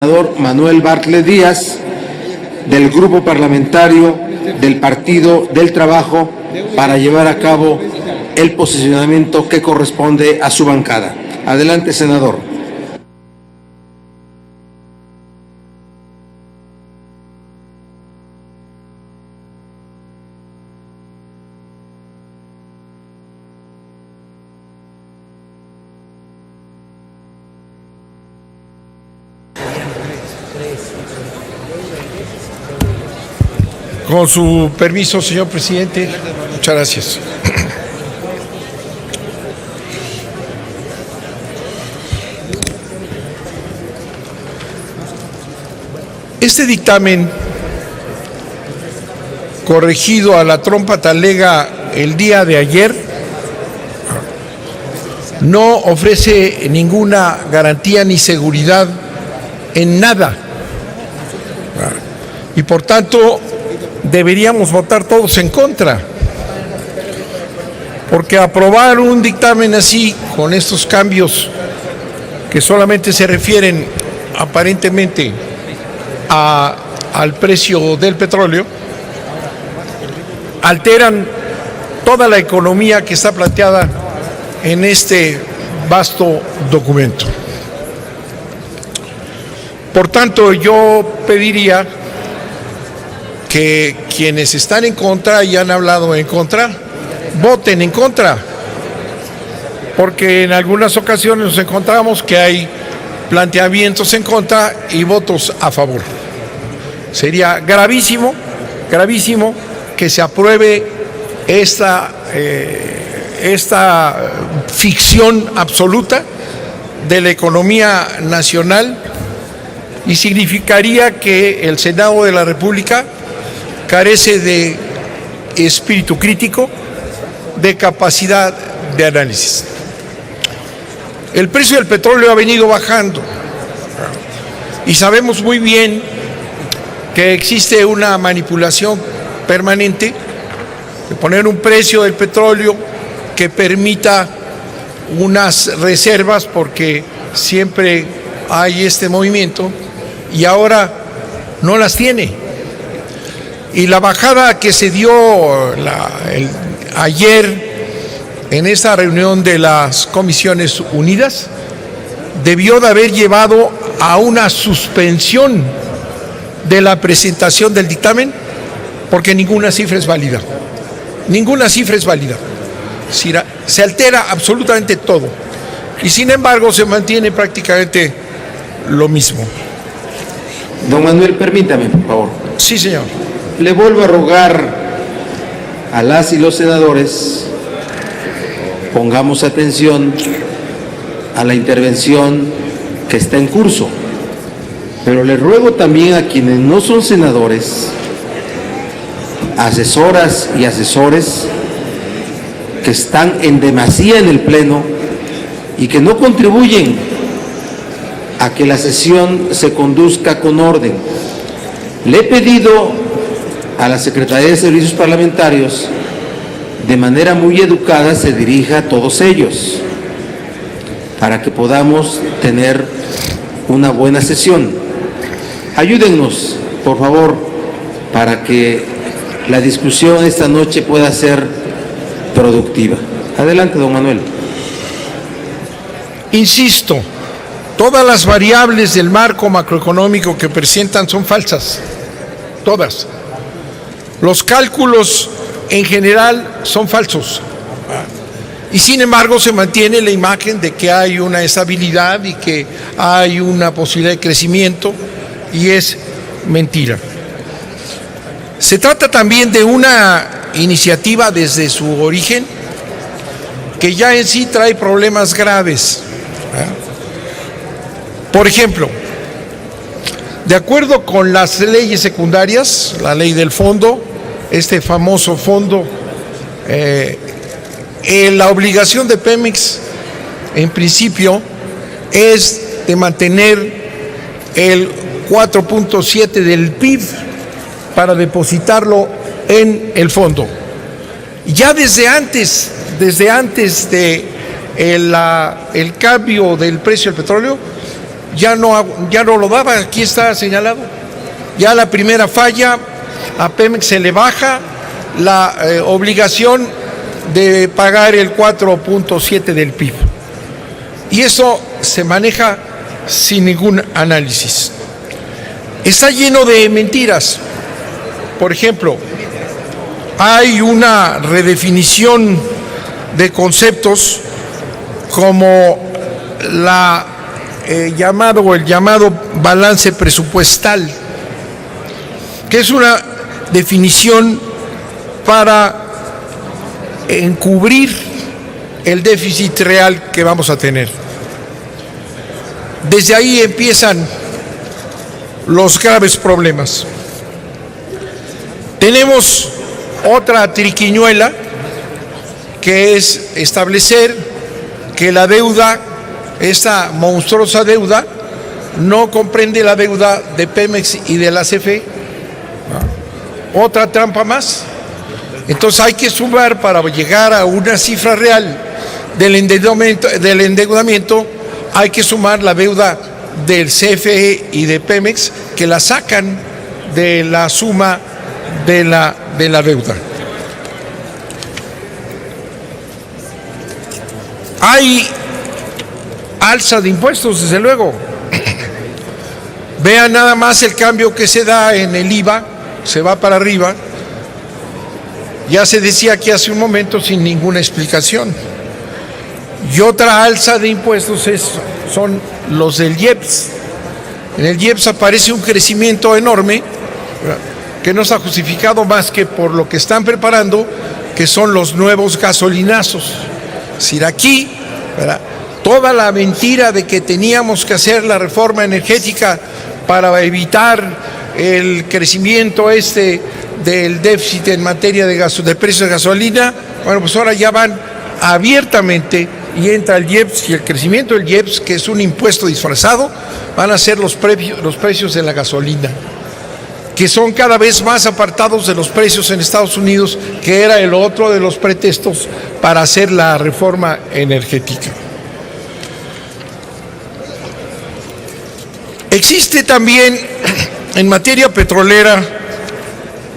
Senador Manuel Bartlett Díaz, del Grupo Parlamentario del Partido del Trabajo, para llevar a cabo el posicionamiento que corresponde a su bancada. Adelante, senador. Con su permiso, señor presidente. Muchas gracias. Este dictamen, corregido a la trompa talega el día de ayer, no ofrece ninguna garantía ni seguridad en nada. Y por tanto, deberíamos votar todos en contra, porque aprobar un dictamen así, con estos cambios que solamente se refieren aparentemente al precio del petróleo, alteran toda la economía que está planteada en este vasto documento. Por tanto, yo pediría que quienes están en contra y han hablado en contra, voten en contra, porque en algunas ocasiones nos encontramos que hay planteamientos en contra y votos a favor. Sería gravísimo, gravísimo que se apruebe esta ficción absoluta de la economía nacional, y significaría que el Senado de la República carece de espíritu crítico, de capacidad de análisis. El precio del petróleo ha venido bajando y sabemos muy bien que existe una manipulación permanente de poner un precio del petróleo que permita unas reservas, porque siempre hay este movimiento y ahora no las tiene. Y la bajada que se dio ayer en esta reunión de las Comisiones Unidas debió de haber llevado a una suspensión de la presentación del dictamen, porque ninguna cifra es válida. Ninguna cifra es válida. Se altera absolutamente todo. Y sin embargo se mantiene prácticamente lo mismo. Don Manuel, permítame, por favor. Sí, señor. Le vuelvo a rogar a las y los senadores, pongamos atención a la intervención que está en curso, pero le ruego también a quienes no son senadores, asesoras y asesores que están en demasía en el Pleno y que no contribuyen a que la sesión se conduzca con orden. Le he pedido a la Secretaría de Servicios Parlamentarios, de manera muy educada, se dirija a todos ellos, para que podamos tener una buena sesión. Ayúdennos, por favor, para que la discusión esta noche pueda ser productiva. Adelante, don Manuel. Insisto, todas las variables del marco macroeconómico que presentan son falsas, todas. Los cálculos en general son falsos, y sin embargo se mantiene la imagen de que hay una estabilidad y que hay una posibilidad de crecimiento, y es mentira. Se trata también de una iniciativa desde su origen que ya en sí trae problemas graves. Por ejemplo, de acuerdo con las leyes secundarias, la ley del fondo, este famoso fondo, la obligación de Pemex, en principio, es de mantener el 4.7 del PIB para depositarlo en el fondo. Ya desde antes de el cambio del precio del petróleo, ya no lo daba, aquí está señalado. Ya la primera falla, a Pemex se le baja la obligación de pagar el 4.7 del PIB. Y eso se maneja sin ningún análisis. Está lleno de mentiras. Por ejemplo, hay una redefinición de conceptos como el llamado balance presupuestal, que es una definición para encubrir el déficit real que vamos a tener. Desde ahí empiezan los graves problemas. Tenemos otra triquiñuela, que es establecer que la deuda, esta monstruosa deuda, no comprende la deuda de Pemex y de la CFE. Otra trampa más. Entonces hay que sumar para llegar a una cifra real del endeudamiento, hay que sumar la deuda del CFE y de Pemex, que la sacan de la suma de la deuda. Hay alza de impuestos, desde luego. Vean nada más el cambio que se da en el IVA, se va para arriba. Ya se decía aquí hace un momento sin ninguna explicación. Y otra alza de impuestos son los del IEPS. En el IEPS aparece un crecimiento enorme que no está justificado más que por lo que están preparando, que son los nuevos gasolinazos. Es decir, aquí, ¿verdad?, toda la mentira de que teníamos que hacer la reforma energética para evitar el crecimiento del déficit en materia de precios de gasolina, bueno, pues ahora ya van abiertamente y entra el IEPS, y el crecimiento del IEPS, que es un impuesto disfrazado, van a ser los precios de la gasolina, que son cada vez más apartados de los precios en Estados Unidos, que era el otro de los pretextos para hacer la reforma energética. Existe también en materia petrolera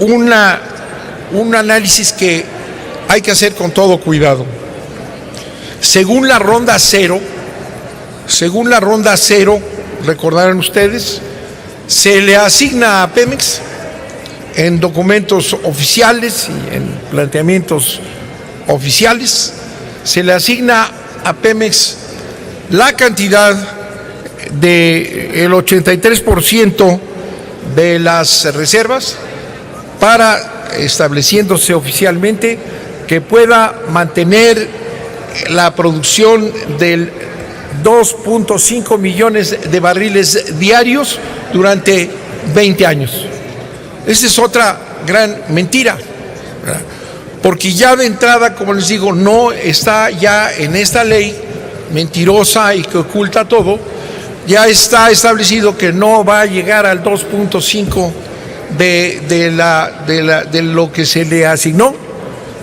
un análisis que hay que hacer con todo cuidado. Según la ronda cero, recordarán ustedes, se le asigna a Pemex en documentos oficiales y en planteamientos oficiales, se le asigna a Pemex la cantidad del 83% de las reservas, para, estableciéndose oficialmente, que pueda mantener la producción del 2.5 millones de barriles diarios durante 20 años. Esa es otra gran mentira, ¿verdad?, porque ya de entrada, como les digo, no está ya en esta ley mentirosa y que oculta todo, ya está establecido que no va a llegar al 2.5 de lo que se le asignó,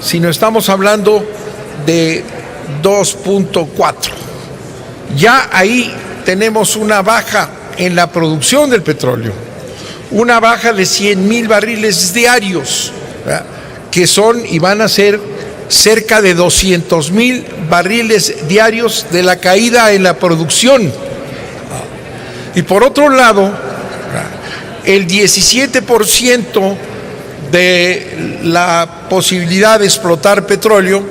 sino estamos hablando de 2.4. Ya ahí tenemos una baja en la producción del petróleo, una baja de 100,000 barriles diarios, ¿verdad?, que son y van a ser cerca de 200,000 barriles diarios de la caída en la producción. Y por otro lado, el 17% de la posibilidad de explotar petróleo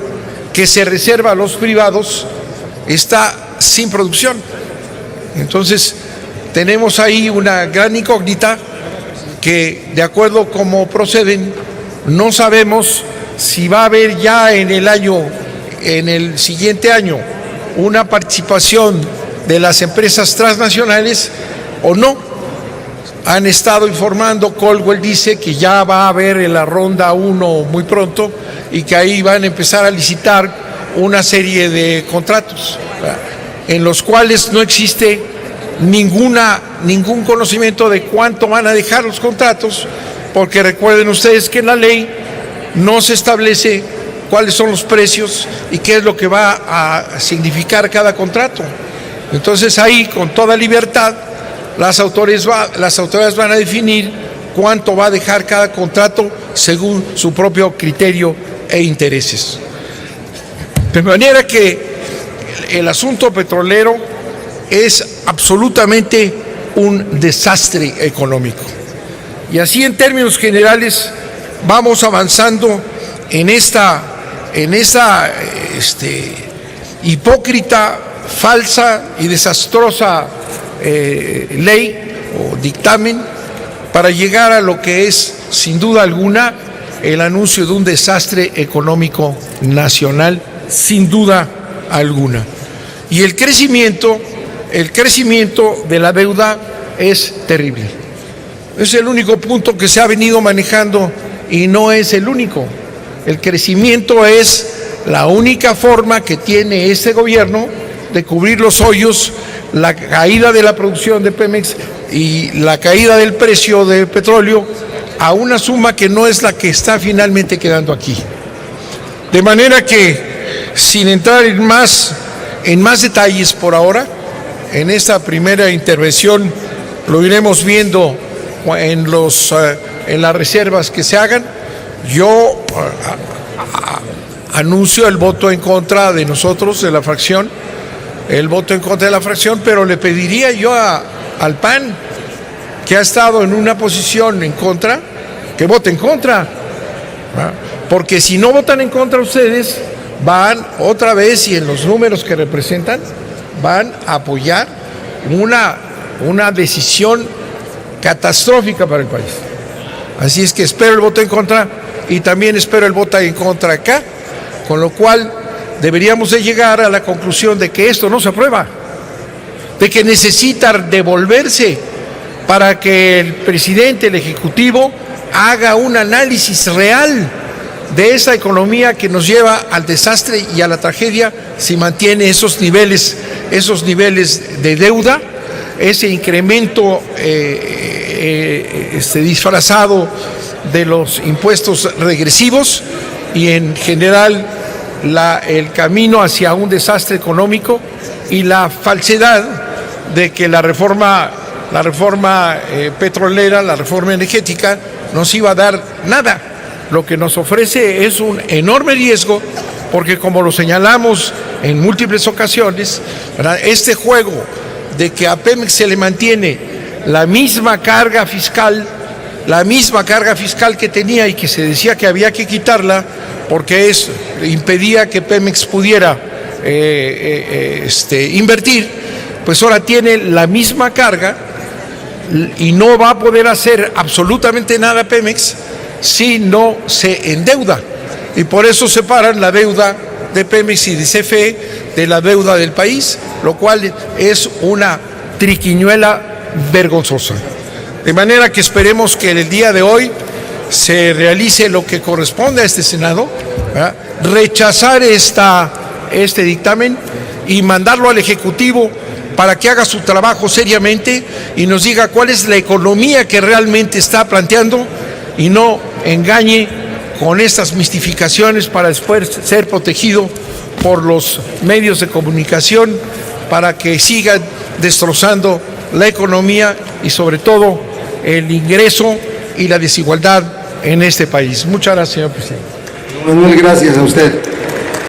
que se reserva a los privados está sin producción. Entonces, tenemos ahí una gran incógnita que, de acuerdo a cómo proceden, no sabemos si va a haber ya en el siguiente año, una participación de las empresas transnacionales o no. Han estado informando, Caldwell dice que ya va a haber en la ronda 1 muy pronto y que ahí van a empezar a licitar una serie de contratos, ¿verdad?, en los cuales no existe ningún conocimiento de cuánto van a dejar los contratos, porque recuerden ustedes que en la ley no se establece cuáles son los precios y qué es lo que va a significar cada contrato. Entonces ahí, con toda libertad, las autoridades van a definir cuánto va a dejar cada contrato según su propio criterio e intereses. De manera que el asunto petrolero es absolutamente un desastre económico. Y así, en términos generales, vamos avanzando en esta hipócrita, falsa y desastrosa ley o dictamen para llegar a lo que es, sin duda alguna, el anuncio de un desastre económico nacional, sin duda alguna. Y el crecimiento de la deuda es terrible. Es el único punto que se ha venido manejando y no es el único. El crecimiento es la única forma que tiene este gobierno de cubrir los hoyos, la caída de la producción de Pemex y la caída del precio del petróleo a una suma que no es la que está finalmente quedando aquí. De manera que, sin entrar en más detalles por ahora, en esta primera intervención lo iremos viendo en las reservas que se hagan. Yo anuncio el voto en contra de nosotros, de la fracción, pero le pediría yo al PAN, que ha estado en una posición en contra, que vote en contra, ¿verdad? Porque si no votan en contra ustedes, van otra vez, y en los números que representan, van a apoyar una decisión catastrófica para el país. Así es que espero el voto en contra y también espero el voto en contra acá, con lo cual deberíamos de llegar a la conclusión de que esto no se aprueba, de que necesita devolverse para que el presidente, el Ejecutivo, haga un análisis real de esa economía que nos lleva al desastre y a la tragedia si mantiene esos niveles de deuda, ese incremento disfrazado de los impuestos regresivos y en general el camino hacia un desastre económico y la falsedad de que la reforma petrolera, la reforma energética, nos iba a dar nada. Lo que nos ofrece es un enorme riesgo, porque como lo señalamos en múltiples ocasiones, ¿verdad?, este juego de que a Pemex se le mantiene la misma carga fiscal que tenía y que se decía que había que quitarla porque impedía que Pemex pudiera invertir, pues ahora tiene la misma carga y no va a poder hacer absolutamente nada Pemex si no se endeuda. Y por eso separan la deuda de Pemex y de CFE de la deuda del país, lo cual es una triquiñuela vergonzosa. De manera que esperemos que en el día de hoy se realice lo que corresponde a este Senado, ¿verdad?, rechazar este dictamen y mandarlo al Ejecutivo para que haga su trabajo seriamente y nos diga cuál es la economía que realmente está planteando y no engañe con estas mistificaciones para después ser protegido por los medios de comunicación para que sigan destrozando la economía y sobre todo el ingreso y la desigualdad en este país. Muchas gracias, señor presidente. Manuel, gracias a usted.